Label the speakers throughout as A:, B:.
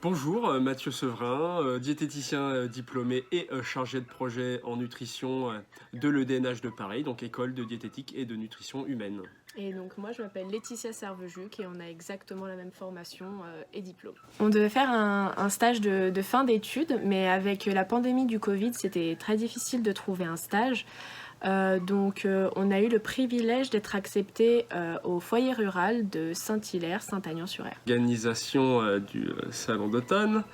A: Bonjour, Mathieu Severin, diététicien diplômé et chargé de projet en nutrition de l'EDNH de Paris, donc école de diététique et de nutrition humaine.
B: Et donc moi je m'appelle Laetitia Servejuc et on a exactement la même formation et diplôme. On devait faire un stage de fin d'études, mais avec la pandémie du Covid, c'était très difficile de trouver un stage. Donc on a eu le privilège d'être accepté au foyer rural de Saint-Hilaire, Saint-Aignan-sur-Her.
A: Organisation du salon d'automne.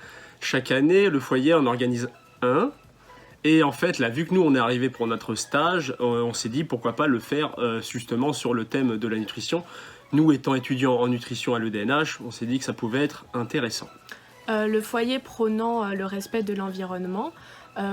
A: Chaque année, le foyer en organise un. Et en fait, là, vu que nous, on est arrivé pour notre stage, on s'est dit pourquoi pas le faire justement sur le thème de la nutrition. Nous, étant étudiants en nutrition à l'EDNH, on s'est dit que ça pouvait être intéressant.
B: Le foyer prônant le respect de l'environnement,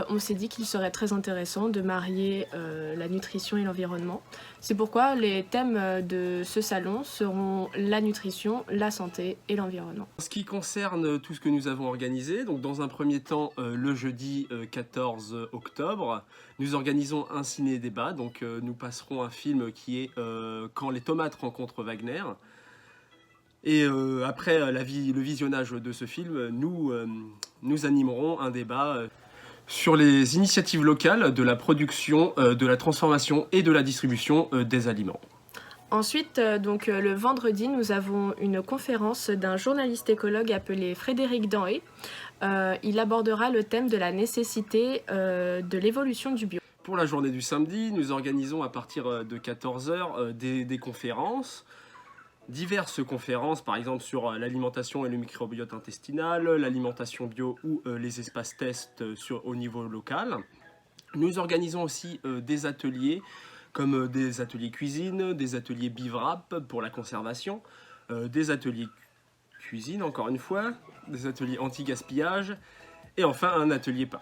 B: on s'est dit qu'il serait très intéressant de marier la nutrition et l'environnement. C'est pourquoi les thèmes de ce salon seront la nutrition, la santé et l'environnement.
A: En ce qui concerne tout ce que nous avons organisé, donc dans un premier temps, le jeudi 14 octobre, nous organisons un ciné-débat. Donc nous passerons un film qui est Quand les tomates rencontrent Wagner. Et après le visionnage de ce film, nous animerons un débat sur les initiatives locales de la production, de la transformation et de la distribution des aliments.
B: Ensuite, le vendredi, nous avons une conférence d'un journaliste écologue appelé Frédéric Danhé. Il abordera le thème de la nécessité de l'évolution du bio.
A: Pour la journée du samedi, nous organisons à partir de 14h des conférences. Diverses conférences, par exemple sur l'alimentation et le microbiote intestinal, l'alimentation bio ou les espaces tests au niveau local. Nous organisons aussi des ateliers comme des ateliers cuisine, des ateliers bivrap pour la conservation, des ateliers cuisine encore une fois, des ateliers anti-gaspillage et enfin un atelier pain.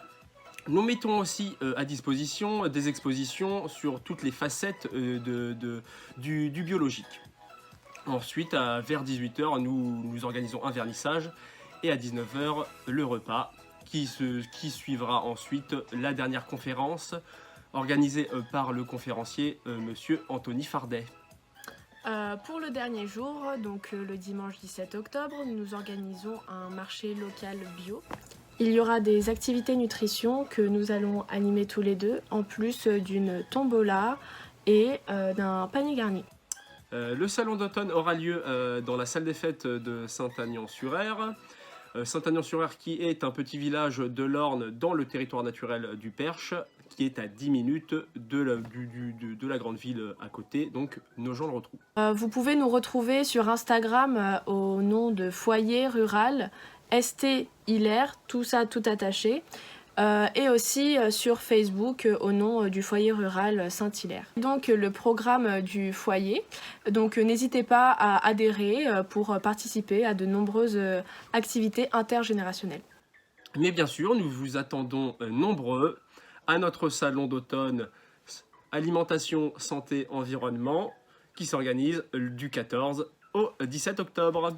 A: Nous mettons aussi à disposition des expositions sur toutes les facettes du biologique. Ensuite, vers 18h, nous organisons un vernissage et à 19h, le repas qui suivra ensuite la dernière conférence organisée par le conférencier Monsieur Anthony Fardet.
B: Pour le dernier jour, donc le dimanche 17 octobre, nous organisons un marché local bio. Il y aura des activités nutrition que nous allons animer tous les deux, en plus d'une tombola et d'un panier garni.
A: Le salon d'automne aura lieu dans la salle des fêtes de Saint-Aignan-sur-Her. Saint-Aignan-sur-Her qui est un petit village de l'Orne dans le territoire naturel du Perche, qui est à 10 minutes de la grande ville à côté, donc nos gens le retrouvent.
B: Vous pouvez nous retrouver sur Instagram au nom de Foyer Rural, ST Hilaire, tout ça tout attaché. Et aussi sur Facebook au nom du foyer rural Saint-Hilaire. Donc le programme du foyer, donc n'hésitez pas à adhérer pour participer à de nombreuses activités intergénérationnelles.
A: Mais bien sûr, nous vous attendons nombreux à notre salon d'automne Alimentation, Santé, Environnement qui s'organise du 14 au 17 octobre.